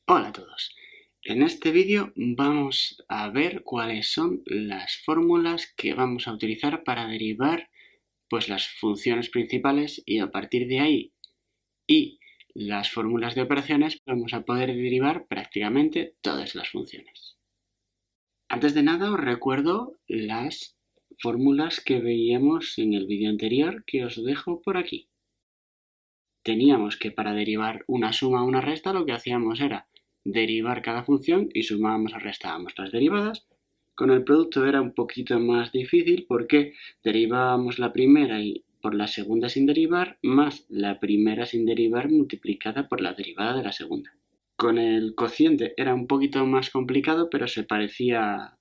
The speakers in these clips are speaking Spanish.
Hola a todos. En este vídeo vamos a ver cuáles son las fórmulas que vamos a utilizar para derivar las funciones principales y a partir de ahí y las fórmulas de operaciones vamos a poder derivar prácticamente todas las funciones. Antes de nada os recuerdo las fórmulas que veíamos en el vídeo anterior que os dejo por aquí. Teníamos que para derivar una suma o una resta lo que hacíamos era derivar cada función y sumábamos o restábamos las derivadas. Con el producto era un poquito más difícil porque derivábamos la primera y por la segunda sin derivar, más la primera sin derivar multiplicada por la derivada de la segunda. Con el cociente era un poquito más complicado, pero se parecía,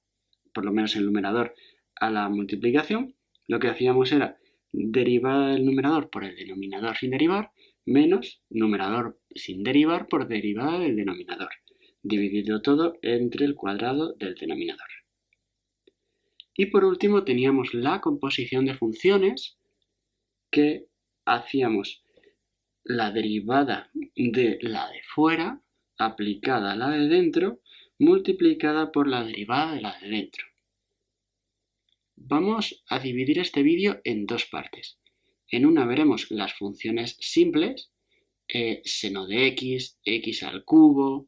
por lo menos el numerador, a la multiplicación. Lo que hacíamos era derivar el numerador por el denominador sin derivar, menos numerador sin derivar por derivada del denominador, dividido todo entre el cuadrado del denominador. Y por último teníamos la composición de funciones, que hacíamos la derivada de la de fuera aplicada a la de dentro multiplicada por la derivada de la de dentro. Vamos a dividir este vídeo en dos partes. En una veremos las funciones simples, seno de x, x al cubo,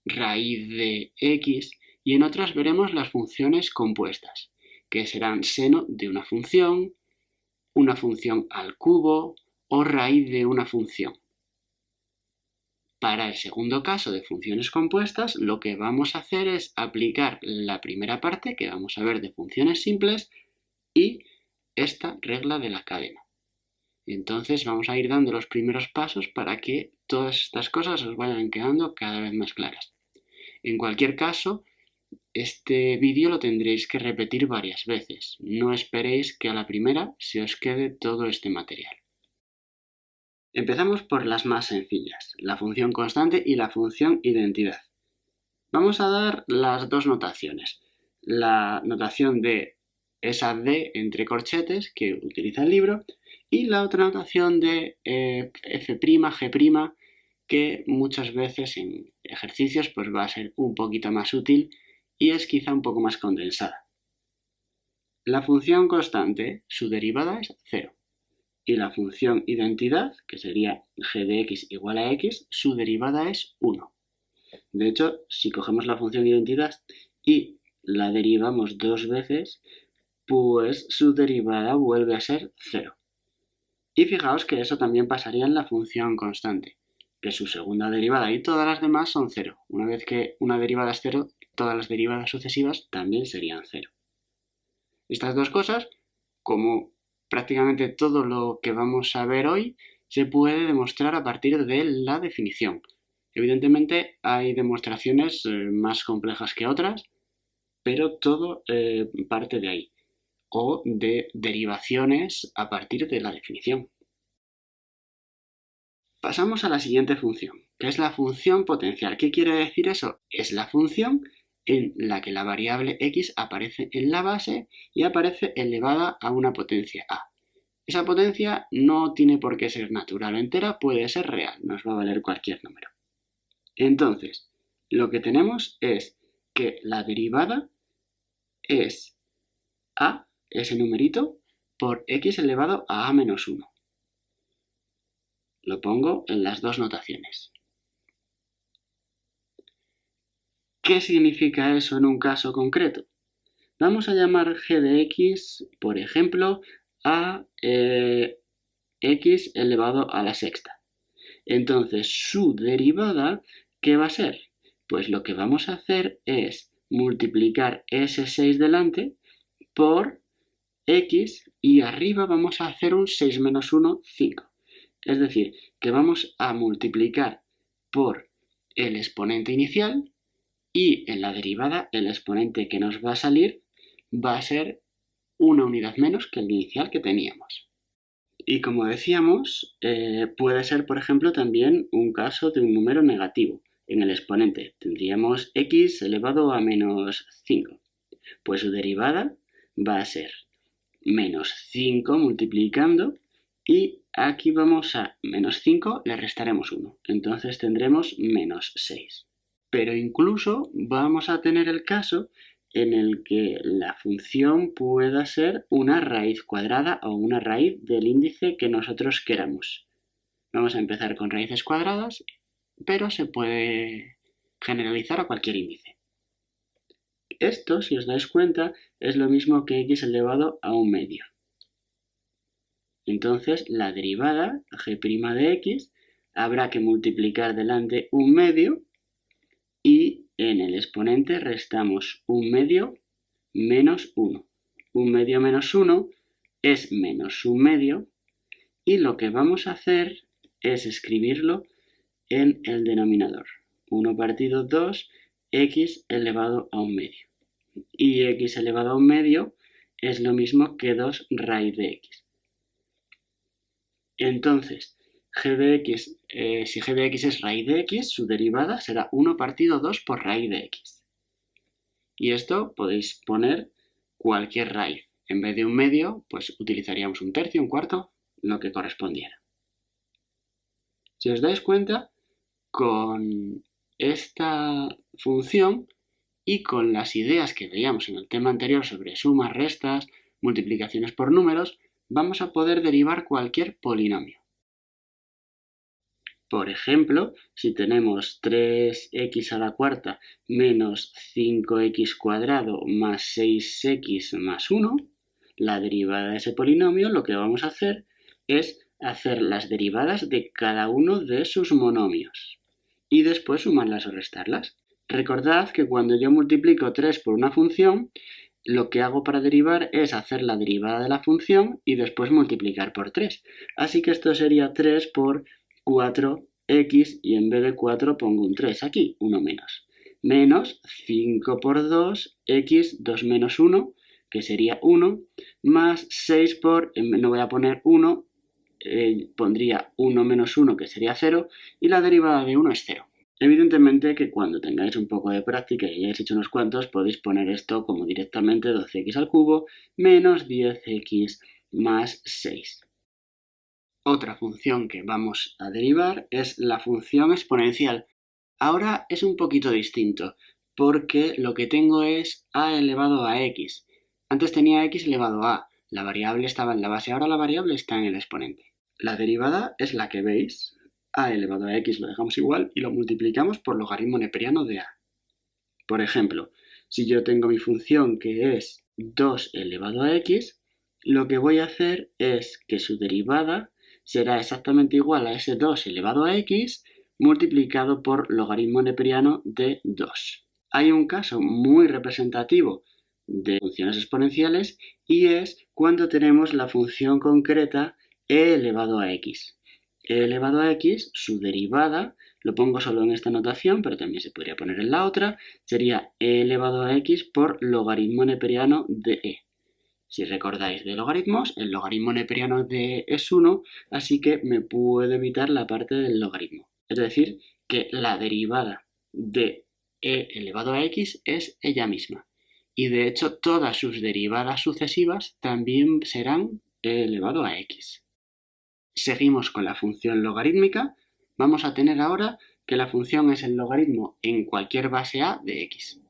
raíz de x, y en otras veremos las funciones compuestas, que serán seno de una función al cubo o raíz de una función. Para el segundo caso de funciones compuestas, lo que vamos a hacer es aplicar la primera parte que vamos a ver de funciones simples y esta regla de la cadena. Entonces vamos a ir dando los primeros pasos para que todas estas cosas os vayan quedando cada vez más claras. En cualquier caso, este vídeo lo tendréis que repetir varias veces. No esperéis que a la primera se os quede todo este material. Empezamos por las más sencillas, la función constante y la función identidad. Vamos a dar las dos notaciones. La notación de esa D entre corchetes que utiliza el libro y la otra notación de F', G', que muchas veces en ejercicios va a ser un poquito más útil y es quizá un poco más condensada. La función constante, su derivada es 0. Y la función identidad, que sería g de x igual a x, su derivada es 1. De hecho, si cogemos la función identidad y la derivamos dos veces, pues su derivada vuelve a ser 0. Y fijaos que eso también pasaría en la función constante, que su segunda derivada y todas las demás son 0. Una vez que una derivada es 0, todas las derivadas sucesivas también serían 0. Estas dos cosas, como prácticamente todo lo que vamos a ver hoy, se puede demostrar a partir de la definición. Evidentemente hay demostraciones más complejas que otras, pero todo parte de ahí, o de derivaciones a partir de la definición. Pasamos a la siguiente función, que es la función potencial. ¿Qué quiere decir eso? Es la función en la que la variable x aparece en la base y aparece elevada a una potencia a. Esa potencia no tiene por qué ser natural o entera, puede ser real, nos va a valer cualquier número. Entonces, lo que tenemos es que la derivada es a, ese numerito, por x elevado a menos 1. Lo pongo en las dos notaciones. ¿Qué significa eso en un caso concreto? Vamos a llamar g de x, por ejemplo, a x elevado a la sexta. Entonces, su derivada, ¿qué va a ser? Pues lo que vamos a hacer es multiplicar ese 6 delante por x y arriba vamos a hacer un 6 menos 1, 5. Es decir, que vamos a multiplicar por el exponente inicial y en la derivada el exponente que nos va a salir va a ser una unidad menos que el inicial que teníamos. Y como decíamos, puede ser, por ejemplo, también un caso de un número negativo. En el exponente tendríamos x elevado a menos 5. Pues su derivada va a ser menos 5 multiplicando Y aquí vamos a menos 5, le restaremos 1. Entonces tendremos menos 6. Pero incluso vamos a tener el caso en el que la función pueda ser una raíz cuadrada o una raíz del índice que nosotros queramos. Vamos a empezar con raíces cuadradas, pero se puede generalizar a cualquier índice. Esto, si os dais cuenta, es lo mismo que x elevado a un medio. Entonces, la derivada g' de x habrá que multiplicar delante un medio y en el exponente restamos un medio menos 1. Un medio menos 1 es menos un medio y lo que vamos a hacer es escribirlo en el denominador. 1 partido 2, x elevado a un medio. Y x elevado a un medio es lo mismo que 2 raíz de x. Entonces, g de x, si g de x es raíz de x, su derivada será 1 partido 2 por raíz de x. Y esto podéis poner cualquier raíz. En vez de un medio, pues utilizaríamos un tercio, un cuarto, lo que correspondiera. Si os dais cuenta, con esta función y con las ideas que veíamos en el tema anterior sobre sumas, restas, multiplicaciones por números, vamos a poder derivar cualquier polinomio. Por ejemplo, si tenemos 3x a la cuarta menos 5x cuadrado más 6x más 1, la derivada de ese polinomio lo que vamos a hacer es hacer las derivadas de cada uno de sus monomios y después sumarlas o restarlas. Recordad que cuando yo multiplico 3 por una función, lo que hago para derivar es hacer la derivada de la función y después multiplicar por 3. Así que esto sería 3 por 4x y en vez de 4 pongo un 3 aquí, 1 menos. Menos 5 por 2, x, 2 menos 1, que sería 1, más 6 por, no voy a poner 1, pondría 1 menos 1, que sería 0, y la derivada de 1 es 0. Evidentemente que cuando tengáis un poco de práctica y hayáis hecho unos cuantos, podéis poner esto como directamente 12x al cubo menos 10x más 6. Otra función que vamos a derivar es la función exponencial. Ahora es un poquito distinto, porque lo que tengo es a elevado a x. Antes tenía x elevado a, la variable estaba en la base, ahora la variable está en el exponente. La derivada es la que veis, a elevado a x lo dejamos igual y lo multiplicamos por logaritmo neperiano de a. Por ejemplo, si yo tengo mi función que es 2 elevado a x, lo que voy a hacer es que su derivada será exactamente igual a ese 2 elevado a x multiplicado por logaritmo neperiano de 2. Hay un caso muy representativo de funciones exponenciales y es cuando tenemos la función concreta e elevado a x. E elevado a x, su derivada, lo pongo solo en esta notación, pero también se podría poner en la otra, sería e elevado a x por logaritmo neperiano de e. Si recordáis de logaritmos, el logaritmo neperiano de e es 1, así que me puedo evitar la parte del logaritmo. Es decir, que la derivada de e elevado a x es ella misma. Y de hecho, todas sus derivadas sucesivas también serán e elevado a x. Seguimos con la función logarítmica. Vamos a tener ahora que la función es el logaritmo en cualquier base a de x.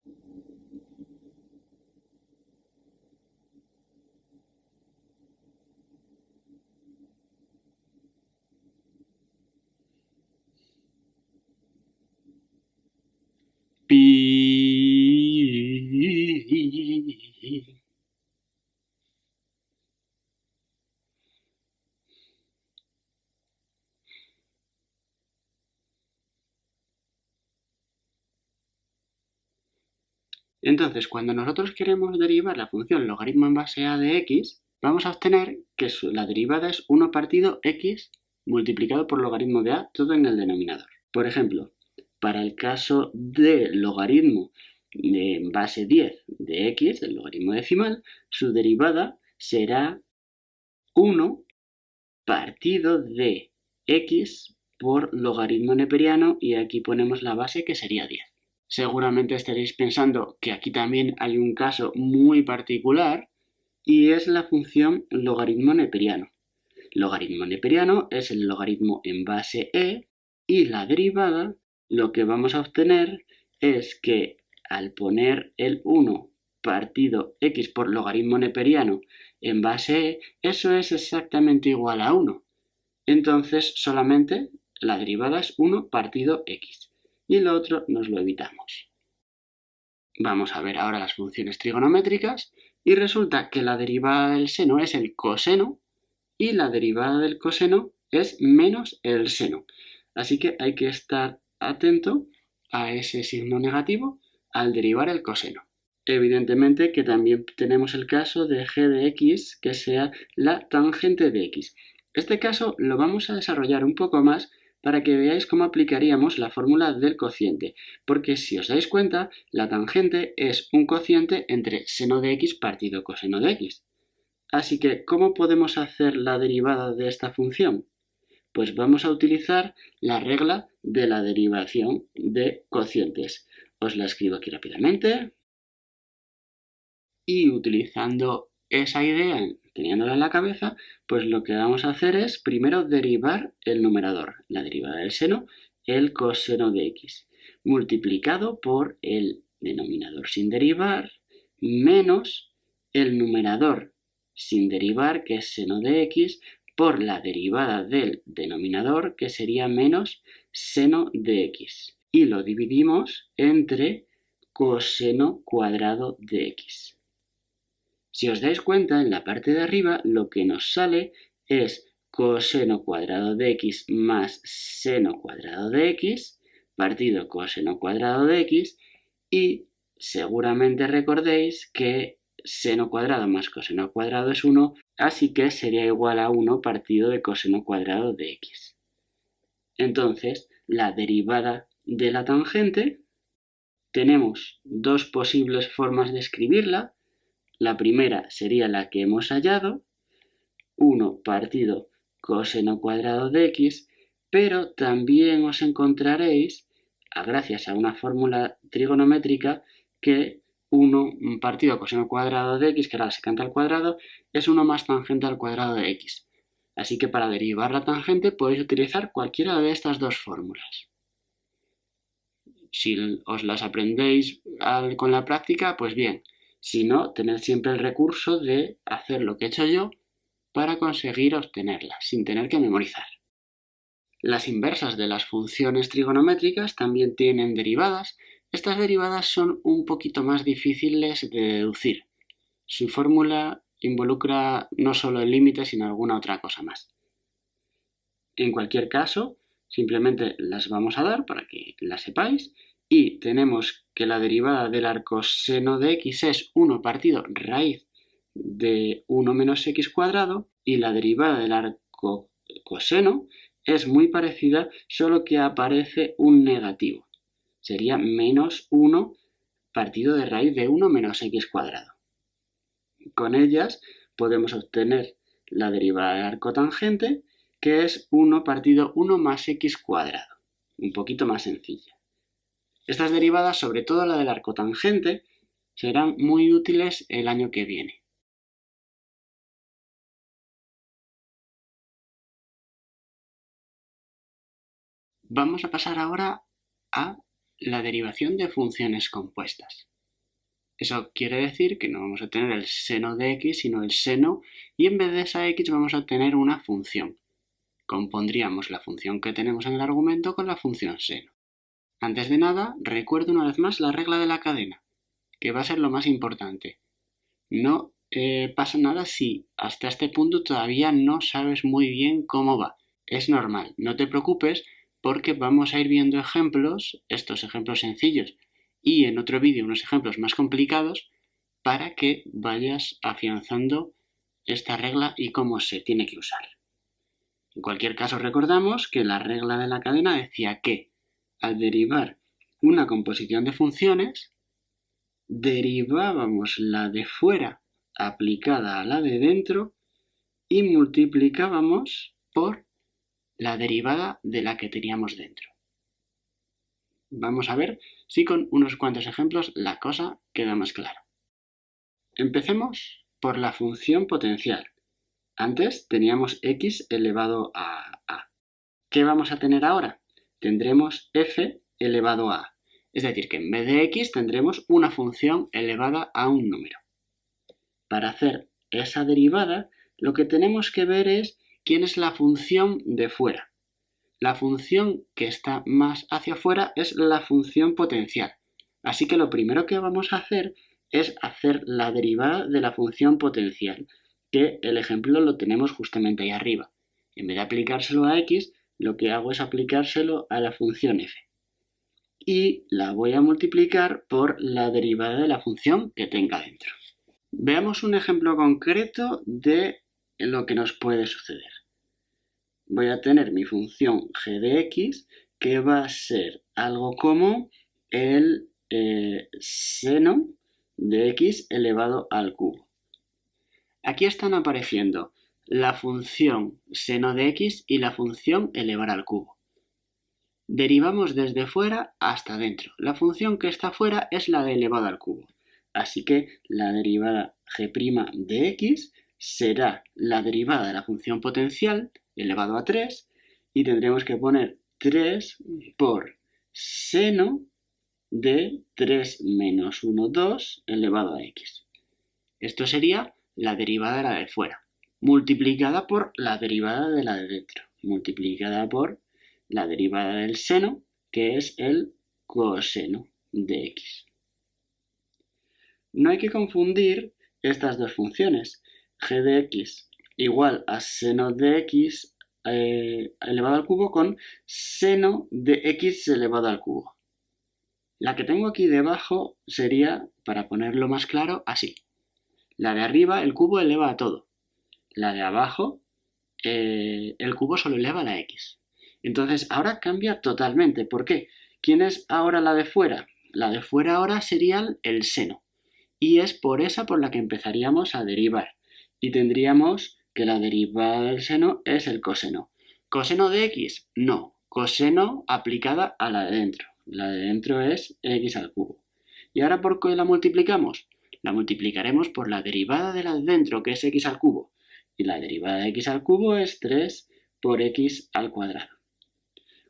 Pi. Entonces, cuando nosotros queremos derivar la función logaritmo en base a de x, vamos a obtener que la derivada es 1 partido x multiplicado por logaritmo de a, todo en el denominador. Por ejemplo, para el caso de logaritmo en base 10 de x, el logaritmo decimal, su derivada será 1 partido de x por logaritmo neperiano y aquí ponemos la base que sería 10. Seguramente estaréis pensando que aquí también hay un caso muy particular y es la función logaritmo neperiano. logaritmo neperiano es el logaritmo en base e, y la derivada, lo que vamos a obtener es que al poner el 1 partido x por logaritmo neperiano en base e, eso es exactamente igual a 1. Entonces solamente la derivada es 1 partido x. Y lo otro nos lo evitamos. Vamos a ver ahora las funciones trigonométricas y resulta que la derivada del seno es el coseno y la derivada del coseno es menos el seno. Así que hay que estar atento a ese signo negativo al derivar el coseno. Evidentemente que también tenemos el caso de g de x que sea la tangente de x. Este caso lo vamos a desarrollar un poco más para que veáis cómo aplicaríamos la fórmula del cociente, porque si os dais cuenta, la tangente es un cociente entre seno de x partido coseno de x. Así que, ¿cómo podemos hacer la derivada de esta función? Pues vamos a utilizar la regla de la derivación de cocientes. Os la escribo aquí rápidamente. Y utilizando esa idea, teniéndola en la cabeza, pues lo que vamos a hacer es primero derivar el numerador, la derivada del seno, el coseno de x, multiplicado por el denominador sin derivar, menos el numerador sin derivar, que es seno de x, por la derivada del denominador, que sería menos seno de x. Y lo dividimos entre coseno cuadrado de x. Si os dais cuenta, en la parte de arriba lo que nos sale es coseno cuadrado de x más seno cuadrado de x partido coseno cuadrado de x, y seguramente recordéis que seno cuadrado más coseno cuadrado es 1, así que sería igual a 1 partido de coseno cuadrado de x. Entonces, la derivada de la tangente, tenemos dos posibles formas de escribirla. La primera sería la que hemos hallado, 1 partido coseno cuadrado de x, pero también os encontraréis, gracias a una fórmula trigonométrica, que 1 partido coseno cuadrado de x, que ahora secante al cuadrado, es 1 más tangente al cuadrado de x. Así que para derivar la tangente podéis utilizar cualquiera de estas dos fórmulas. Si os las aprendéis con la práctica, pues bien. Si no, tened siempre el recurso de hacer lo que he hecho yo para conseguir obtenerlas, sin tener que memorizar. Las inversas de las funciones trigonométricas también tienen derivadas. Estas derivadas son un poquito más difíciles de deducir. Su fórmula involucra no solo el límite, sino alguna otra cosa más. En cualquier caso, simplemente las vamos a dar para que las sepáis. Y tenemos que la derivada del arcoseno de x es 1 partido raíz de 1 menos x cuadrado, y la derivada del arcocoseno es muy parecida, solo que aparece un negativo. Sería menos 1 partido de raíz de 1 menos x cuadrado. Con ellas podemos obtener la derivada del arcotangente, que es 1 partido 1 más x cuadrado. Un poquito más sencilla. Estas derivadas, sobre todo la del arcotangente, serán muy útiles el año que viene. Vamos a pasar ahora a la derivación de funciones compuestas. Eso quiere decir que no vamos a tener el seno de x, sino el seno, y en vez de esa x vamos a tener una función. Compondríamos la función que tenemos en el argumento con la función seno. Antes de nada, recuerdo una vez más la regla de la cadena, que va a ser lo más importante. No pasa nada si hasta este punto todavía no sabes muy bien cómo va. Es normal, no te preocupes porque vamos a ir viendo ejemplos, estos ejemplos sencillos, y en otro vídeo unos ejemplos más complicados para que vayas afianzando esta regla y cómo se tiene que usar. En cualquier caso, recordamos que la regla de la cadena decía que al derivar una composición de funciones, derivábamos la de fuera aplicada a la de dentro y multiplicábamos por la derivada de la que teníamos dentro. Vamos a ver si con unos cuantos ejemplos la cosa queda más clara. Empecemos por la función potencial. Antes teníamos x elevado a a. ¿Qué vamos a tener ahora? Tendremos f elevado a a. Es decir, que en vez de x tendremos una función elevada a un número. Para hacer esa derivada, lo que tenemos que ver es quién es la función de fuera. La función que está más hacia afuera es la función potencial. Así que lo primero que vamos a hacer es hacer la derivada de la función potencial, que el ejemplo lo tenemos justamente ahí arriba. En vez de aplicárselo a x, lo que hago es aplicárselo a la función f. Y la voy a multiplicar por la derivada de la función que tenga dentro. Veamos un ejemplo concreto de lo que nos puede suceder. Voy a tener mi función g de x, que va a ser algo como el seno de x elevado al cubo. Aquí están apareciendo la función seno de x y la función elevar al cubo. Derivamos desde fuera hasta dentro. La función que está fuera es la de elevado al cubo. Así que la derivada g' de x será la derivada de la función potencial elevado a 3 y tendremos que poner 3 por seno de 3 menos 1, 2 elevado a x. Esto sería la derivada de la de fuera, multiplicada por la derivada de la de dentro, multiplicada por la derivada del seno, que es el coseno de x. No hay que confundir estas dos funciones, g de x igual a seno de x elevado al cubo con seno de x elevado al cubo. La que tengo aquí debajo sería, para ponerlo más claro, así. La de arriba, el cubo eleva a todo. La de abajo, el cubo solo eleva a la x. Entonces, ahora cambia totalmente. ¿Por qué? ¿Quién es ahora la de fuera? La de fuera ahora sería el seno. Y es por esa por la que empezaríamos a derivar. Y tendríamos que la derivada del seno es el coseno. ¿Coseno de x? No. Coseno aplicada a la de dentro. La de dentro es x al cubo. ¿Y ahora por qué la multiplicamos? La multiplicaremos por la derivada de la de dentro, que es x al cubo. Y la derivada de x al cubo es 3 por x al cuadrado.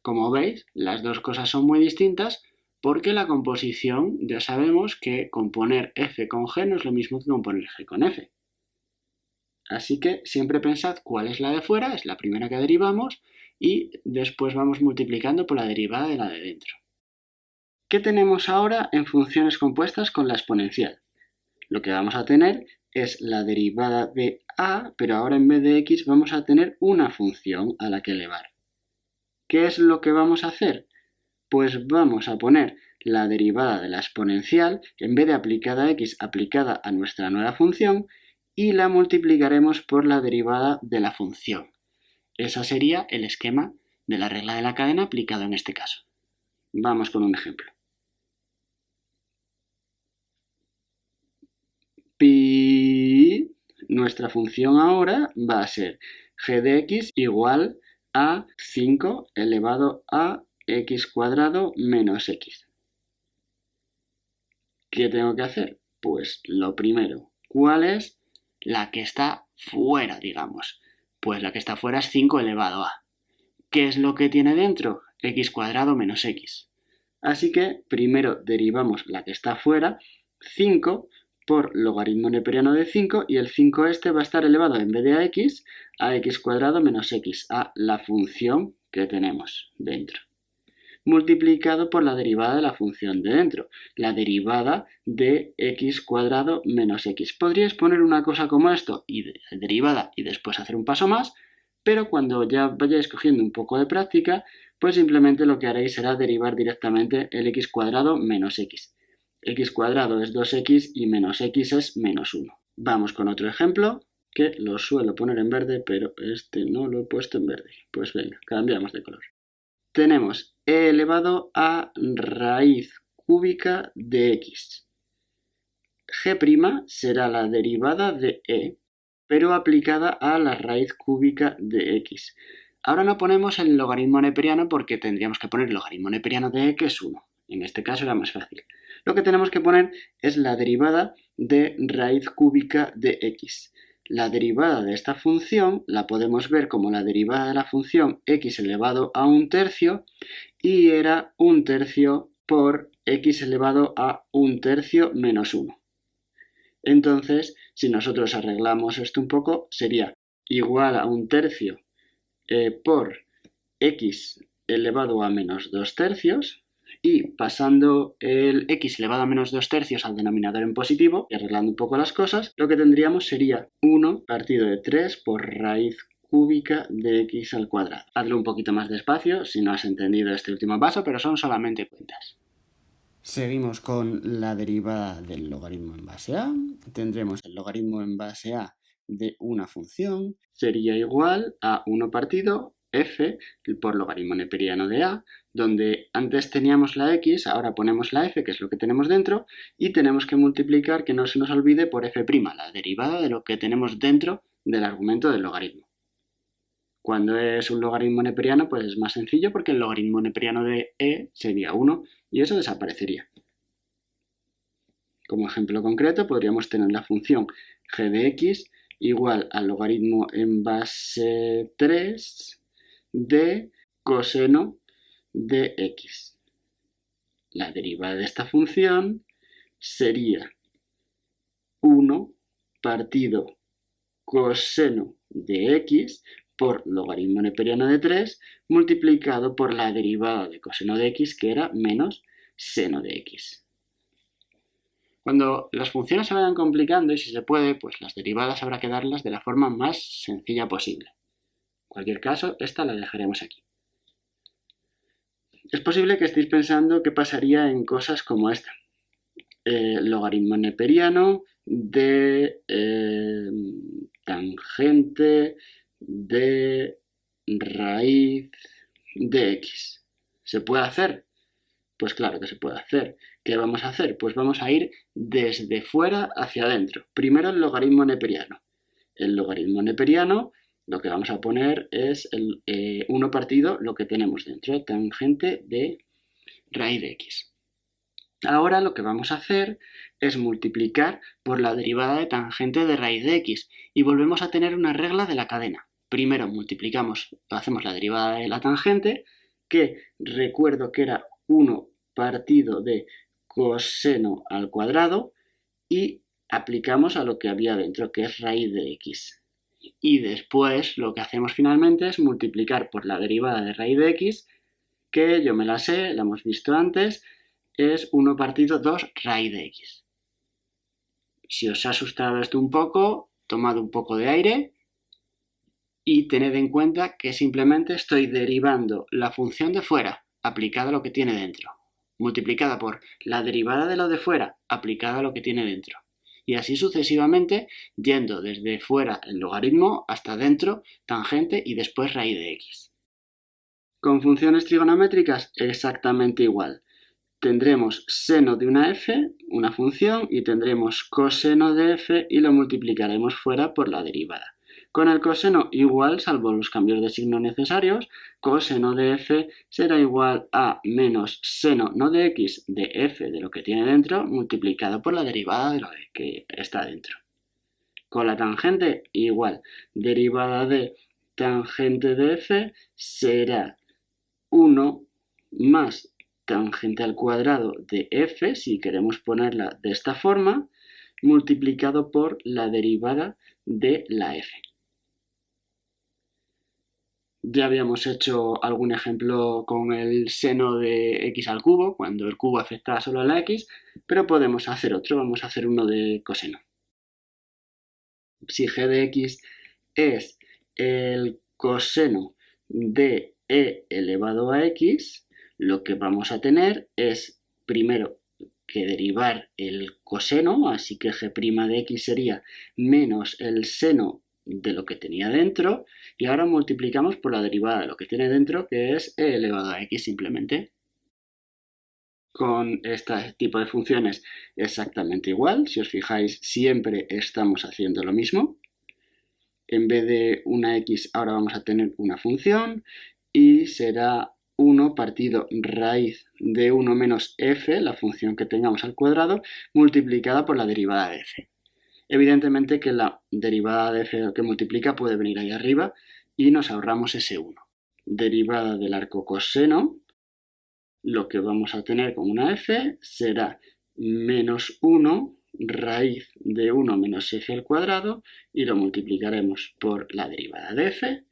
Como veis, las dos cosas son muy distintas porque la composición ya sabemos que componer f con g no es lo mismo que componer g con f. Así que siempre pensad cuál es la de fuera, es la primera que derivamos, y después vamos multiplicando por la derivada de la de dentro. ¿Qué tenemos ahora en funciones compuestas con la exponencial? Lo que vamos a tener es la derivada de a, pero ahora en vez de x vamos a tener una función a la que elevar. ¿Qué es lo que vamos a hacer? Pues vamos a poner la derivada de la exponencial, en vez de aplicada a x, aplicada a nuestra nueva función, y la multiplicaremos por la derivada de la función. Ese sería el esquema de la regla de la cadena aplicado en este caso. Vamos con un ejemplo. Pi, nuestra función ahora va a ser g de x igual a 5 elevado a x cuadrado menos x. ¿Qué tengo que hacer? Pues lo primero, ¿cuál es la que está fuera, digamos? Pues la que está fuera es 5 elevado a. ¿Qué es lo que tiene dentro? X cuadrado menos x. Así que primero derivamos la que está fuera, 5 por logaritmo neperiano de 5, y el 5 este va a estar elevado en vez de a x cuadrado menos x, a la función que tenemos dentro, multiplicado por la derivada de la función de dentro, la derivada de x cuadrado menos x. Podríais poner una cosa como esto, y derivada, y después hacer un paso más, pero cuando ya vayáis cogiendo un poco de práctica, pues simplemente lo que haréis será derivar directamente el x cuadrado menos x. X cuadrado es 2x y menos x es menos 1. Vamos con otro ejemplo, que lo suelo poner en verde, pero este no lo he puesto en verde. Pues venga, cambiamos de color. Tenemos e elevado a raíz cúbica de x. G' será la derivada de e, pero aplicada a la raíz cúbica de x. Ahora no ponemos el logaritmo neperiano porque tendríamos que poner el logaritmo neperiano de e, que es 1. En este caso era más fácil. Lo que tenemos que poner es la derivada de raíz cúbica de x. La derivada de esta función la podemos ver como la derivada de la función x elevado a 1/3 y era 1/3 por x elevado a 1/3 menos 1. Entonces, si nosotros arreglamos esto un poco, sería igual a 1/3 por x elevado a menos 2/3 y pasando el x elevado a menos 2/3 al denominador en positivo y arreglando un poco las cosas, lo que tendríamos sería 1 partido de 3 por raíz cúbica de x al cuadrado. Hazlo un poquito más despacio si no has entendido este último paso, pero son solamente cuentas. Seguimos con la derivada del logaritmo en base a. Tendremos el logaritmo en base a de una función. Sería igual a 1 partido f por logaritmo neperiano de a, donde antes teníamos la x, ahora ponemos la f, que es lo que tenemos dentro, y tenemos que multiplicar, que no se nos olvide, por f', la derivada de lo que tenemos dentro del argumento del logaritmo. Cuando es un logaritmo neperiano, pues es más sencillo porque el logaritmo neperiano de e sería 1 y eso desaparecería. Como ejemplo concreto, podríamos tener la función g de x igual al logaritmo en base 3 de coseno de x. La derivada de esta función sería 1 partido coseno de x por logaritmo neperiano de 3 multiplicado por la derivada de coseno de x, que era menos seno de x. Cuando las funciones se vayan complicando y si se puede, pues las derivadas habrá que darlas de la forma más sencilla posible. En cualquier caso, esta la dejaremos aquí. Es posible que estéis pensando qué pasaría en cosas como esta. Logaritmo neperiano de tangente de raíz de x. ¿Se puede hacer? Pues claro que se puede hacer. ¿Qué vamos a hacer? Pues vamos a ir desde fuera hacia adentro. Primero el logaritmo neperiano. El logaritmo neperiano, lo que vamos a poner es el 1 partido lo que tenemos dentro, tangente de raíz de x. Ahora lo que vamos a hacer es multiplicar por la derivada de tangente de raíz de x y volvemos a tener una regla de la cadena. Primero hacemos la derivada de la tangente, que recuerdo que era 1 partido de coseno al cuadrado, y aplicamos a lo que había dentro, que es raíz de x. Y después lo que hacemos finalmente es multiplicar por la derivada de raíz de x, que yo me la sé, la hemos visto antes, es 1 partido 2 raíz de x. Si os ha asustado esto un poco, tomad un poco de aire y tened en cuenta que simplemente estoy derivando la función de fuera aplicada a lo que tiene dentro, multiplicada por la derivada de lo de fuera aplicada a lo que tiene dentro. Y así sucesivamente, yendo desde fuera el logaritmo hasta dentro, tangente y después raíz de x. Con funciones trigonométricas exactamente igual. Tendremos seno de una f, una función, y tendremos coseno de f y lo multiplicaremos fuera por la derivada. Con el coseno igual, salvo los cambios de signo necesarios, coseno de f será igual a menos seno no de x de f de lo que tiene dentro multiplicado por la derivada de lo que está dentro. Con la tangente igual, derivada de tangente de f será 1 más tangente al cuadrado de f, si queremos ponerla de esta forma, multiplicado por la derivada de la f. Ya habíamos hecho algún ejemplo con el seno de x al cubo, cuando el cubo afecta solo a la x, pero podemos hacer otro, vamos a hacer uno de coseno. Si g de x es el coseno de e elevado a x, lo que vamos a tener es primero que derivar el coseno, así que g' de x sería menos el seno de lo que tenía dentro, y ahora multiplicamos por la derivada de lo que tiene dentro, que es e elevado a x simplemente. Con este tipo de funciones exactamente igual, si os fijáis siempre estamos haciendo lo mismo. En vez de una x ahora vamos a tener una función y será 1 partido raíz de 1 menos f, la función que tengamos al cuadrado, multiplicada por la derivada de f. Evidentemente que la derivada de f que multiplica puede venir ahí arriba y nos ahorramos ese 1. Derivada del arco coseno, lo que vamos a tener con una f será menos 1 raíz de 1 menos f al cuadrado y lo multiplicaremos por la derivada de f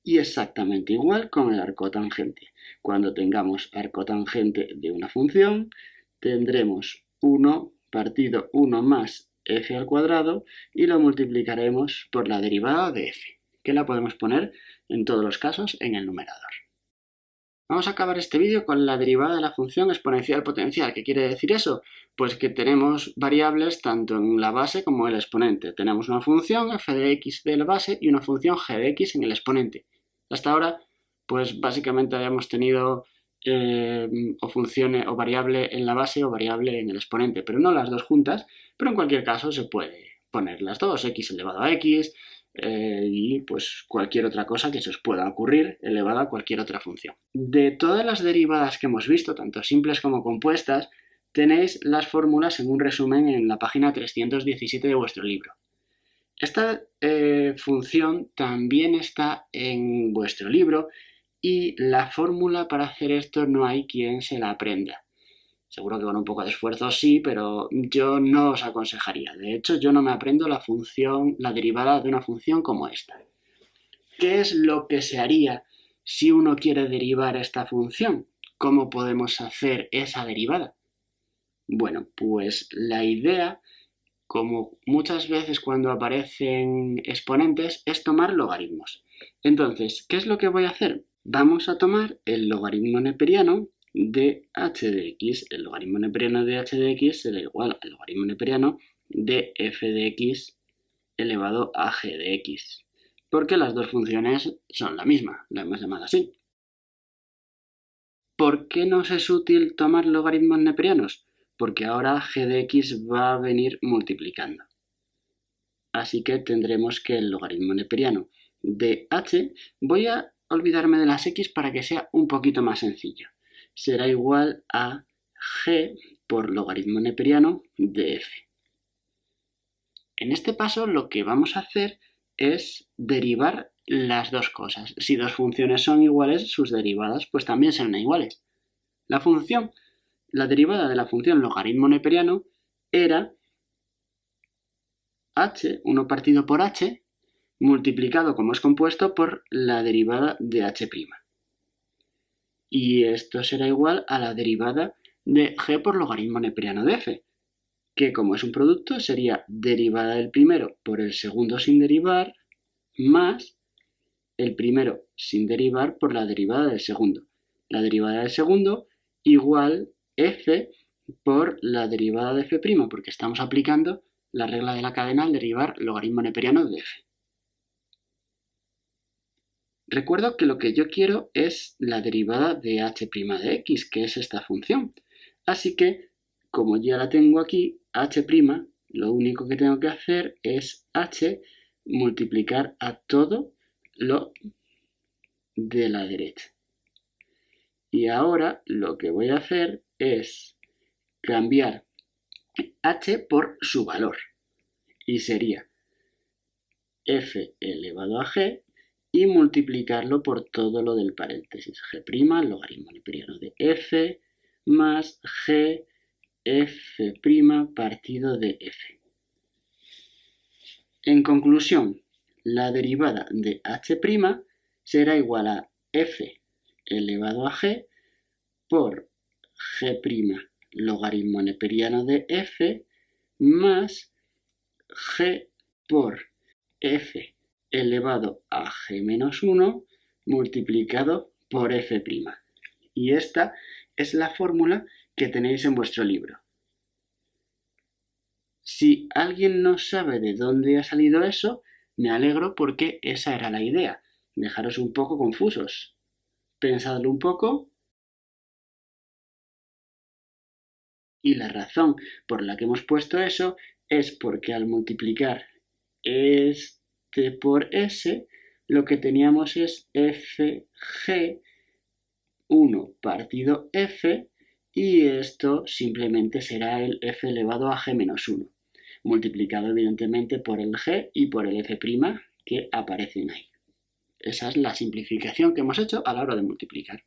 y exactamente igual con el arco tangente. Cuando tengamos arco tangente de una función, tendremos 1 partido 1 más f al cuadrado y lo multiplicaremos por la derivada de f, que la podemos poner en todos los casos en el numerador. Vamos a acabar este vídeo con la derivada de la función exponencial potencial. ¿Qué quiere decir eso? Pues que tenemos variables tanto en la base como en el exponente. Tenemos una función f de x de la base y una función g de x en el exponente. Hasta ahora, pues básicamente habíamos tenido o funciones o variable en la base o variable en el exponente, pero no las dos juntas, pero en cualquier caso se puede poner las dos, x elevado a x, y pues cualquier otra cosa que se os pueda ocurrir elevada a cualquier otra función. De todas las derivadas que hemos visto, tanto simples como compuestas, tenéis las fórmulas en un resumen en la página 317 de vuestro libro. Esta función también está en vuestro libro y la fórmula para hacer esto no hay quien se la aprenda. Seguro que con un poco de esfuerzo sí, pero yo no os aconsejaría. De hecho, yo no me aprendo la derivada de una función como esta. ¿Qué es lo que se haría si uno quiere derivar esta función? ¿Cómo podemos hacer esa derivada? Bueno, pues la idea, como muchas veces cuando aparecen exponentes, es tomar logaritmos. Entonces, ¿qué es lo que voy a hacer? Vamos a tomar el logaritmo neperiano de h de x. El logaritmo neperiano de h de x será igual al logaritmo neperiano de f de x elevado a g de x, porque las dos funciones son la misma, la hemos llamado así. ¿Por qué nos es útil tomar logaritmos neperianos? Porque ahora g de x va a venir multiplicando. Así que tendremos que el logaritmo neperiano de h, voy a olvidarme de las x para que sea un poquito más sencillo. Será igual a g por logaritmo neperiano de f. En este paso lo que vamos a hacer es derivar las dos cosas. Si dos funciones son iguales, sus derivadas pues también serán iguales. La derivada de la función logaritmo neperiano era h, 1 partido por h, multiplicado como es compuesto por la derivada de h'. Y esto será igual a la derivada de g por logaritmo neperiano de f, que como es un producto sería derivada del primero por el segundo sin derivar, más el primero sin derivar por la derivada del segundo. La derivada del segundo igual f por la derivada de f', porque estamos aplicando la regla de la cadena al derivar logaritmo neperiano de f. Recuerdo que lo que yo quiero es la derivada de h' de x, que es esta función. Así que, como ya la tengo aquí, h', lo único que tengo que hacer es h multiplicar a todo lo de la derecha. Y ahora lo que voy a hacer es cambiar h por su valor. Y sería f elevado a g y multiplicarlo por todo lo del paréntesis. G', logaritmo neperiano de f, más g, f' partido de f. En conclusión, la derivada de h' será igual a f elevado a g por g' logaritmo neperiano de f más g por f elevado a g menos 1 multiplicado por f'. Y esta es la fórmula que tenéis en vuestro libro. Si alguien no sabe de dónde ha salido eso, me alegro porque esa era la idea, dejaros un poco confusos. Pensadlo un poco. Y la razón por la que hemos puesto eso es porque al multiplicar este por s, lo que teníamos es fg1 partido f, y esto simplemente será el f elevado a g menos 1. multiplicado evidentemente por el g y por el f' que aparecen ahí. Esa es la simplificación que hemos hecho a la hora de multiplicar.